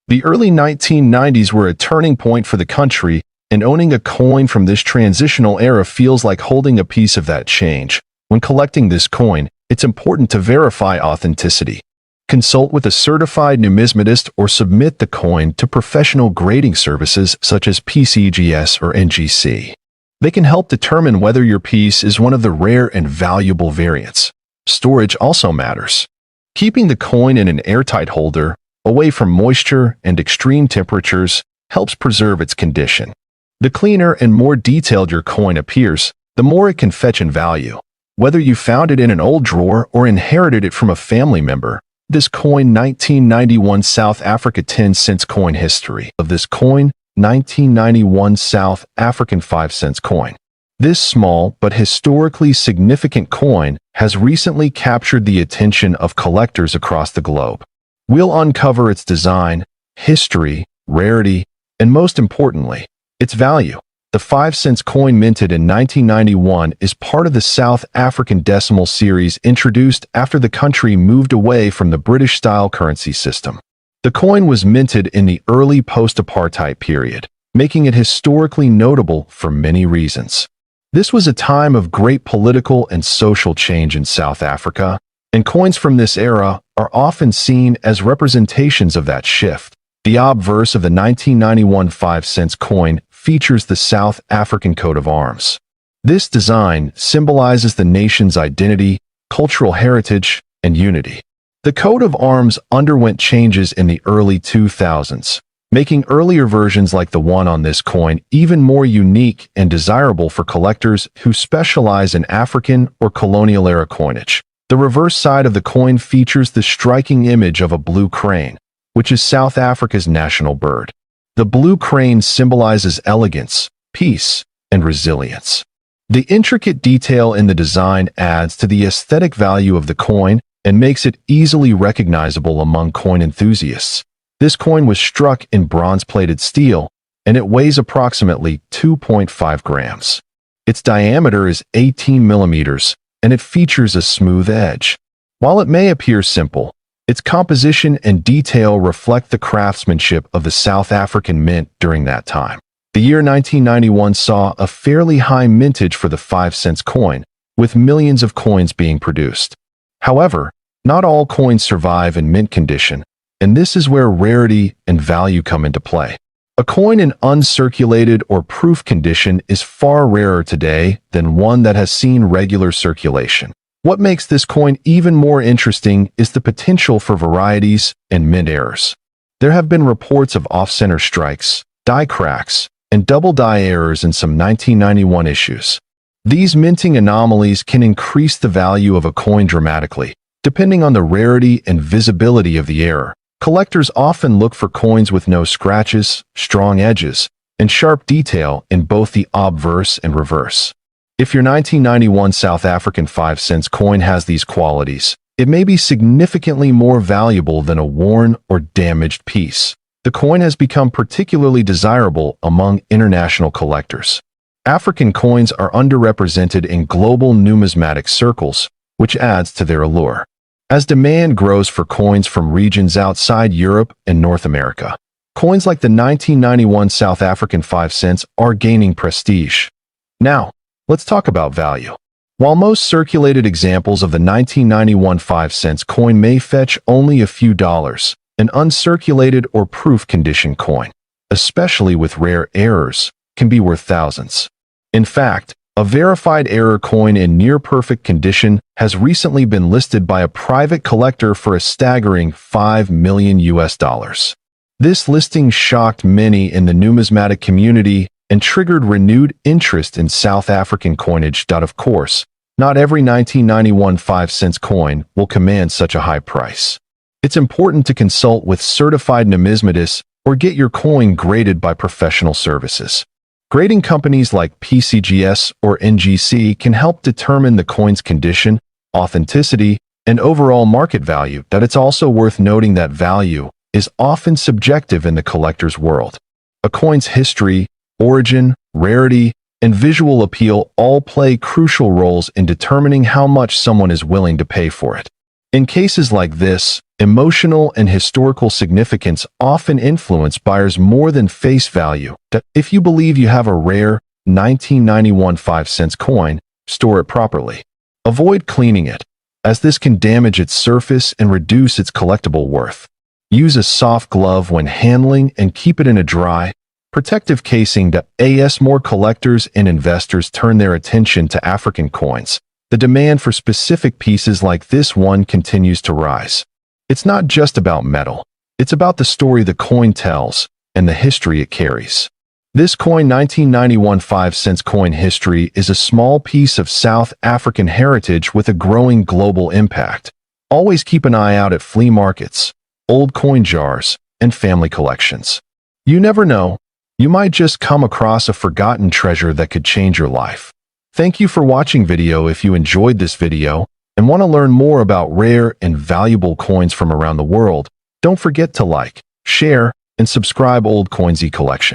The early 1990s were a turning point for the country, and owning a coin from this transitional era feels like holding a piece of that change. When collecting this coin, it's important to verify authenticity. Consult with a certified numismatist or submit the coin to professional grading services such as PCGS or NGC. They can help determine whether your piece is one of the rare and valuable variants. Storage also matters. Keeping the coin in an airtight holder, away from moisture and extreme temperatures, helps preserve its condition. The cleaner and more detailed your coin appears, the more it can fetch in value. Whether you found it in an old drawer or inherited it from a family member, this coin 1991 South Africa 10-cent coin. History of this coin: 1991 South African 5-cent coin. This small but historically significant coin has recently captured the attention of collectors across the globe. We'll uncover its design, history, rarity, and most importantly, its value. The 5-cent coin minted in 1991 is part of the South African decimal series introduced after the country moved away from the British-style currency system. The coin was minted in the early post-apartheid period, making it historically notable for many reasons. This was a time of great political and social change in South Africa, and coins from this era are often seen as representations of that shift. The obverse of the 1991 5-cent coin features the South African coat of arms. This design symbolizes the nation's identity, cultural heritage, and unity. The coat of arms underwent changes in the early 2000s, making earlier versions like the one on this coin even more unique and desirable for collectors who specialize in African or colonial-era coinage. The reverse side of the coin features the striking image of a blue crane, which is South Africa's national bird. The blue crane symbolizes elegance, peace, and resilience. The intricate detail in the design adds to the aesthetic value of the coin and makes it easily recognizable among coin enthusiasts. This coin was struck in bronze-plated steel, and it weighs approximately 2.5 grams. Its diameter is 18 millimeters, and it features a smooth edge. While it may appear simple, Its composition and detail reflect the craftsmanship of the South African mint during that time. The year 1991 saw a fairly high mintage for the 5-cent coin, with millions of coins being produced. However, not all coins survive in mint condition, and this is where rarity and value come into play. A coin in uncirculated or proof condition is far rarer today than one that has seen regular circulation. What makes this coin even more interesting is the potential for varieties and mint errors. There have been reports of off-center strikes, die cracks, and double die errors in some 1991 issues. These minting anomalies can increase the value of a coin dramatically, depending on the rarity and visibility of the error. Collectors often look for coins with no scratches, strong edges, and sharp detail in both the obverse and reverse. If your 1991 South African 5-cent coin has these qualities, it may be significantly more valuable than a worn or damaged piece. The coin has become particularly desirable among international collectors. African coins are underrepresented in global numismatic circles, which adds to their allure. As demand grows for coins from regions outside Europe and North America, coins like the 1991 South African 5 cents are gaining prestige. Now, let's talk about value. While most circulated examples of the 1991 5 cents coin may fetch only a few dollars, an uncirculated or proof condition coin, especially with rare errors, can be worth thousands. In fact, a verified error coin in near-perfect condition has recently been listed by a private collector for a staggering $5 million. This listing shocked many in the numismatic community and triggered renewed interest in South African coinage. Of course, not every 1991 5-cent coin will command such a high price. It's important to consult with certified numismatists or get your coin graded by professional services. Grading companies like PCGS or NGC can help determine the coin's condition, authenticity, and overall market value. It's also worth noting that value is often subjective in the collector's world. A coin's history, origin, rarity, and visual appeal all play crucial roles in determining how much someone is willing to pay for it. In cases like this, emotional and historical significance often influence buyers more than face value. If you believe you have a rare 1991 5-cent coin, store it properly. Avoid cleaning it, as this can damage its surface and reduce its collectible worth. Use a soft glove when handling and keep it in a dry, protective casing. As more collectors and investors turn their attention to African coins, the demand for specific pieces like this one continues to rise. It's not just about metal, it's about the story the coin tells and the history it carries. This coin 1991 5-cent coin history is a small piece of South African heritage with a growing global impact. Always keep an eye out at flea markets, old coin jars, and family collections. You never know, you might just come across a forgotten treasure that could change your life. Thank you for watching video. If you enjoyed this video and want to learn more about rare and valuable coins from around the world, don't forget to like, share, and subscribe Old COIN ZEE Collection.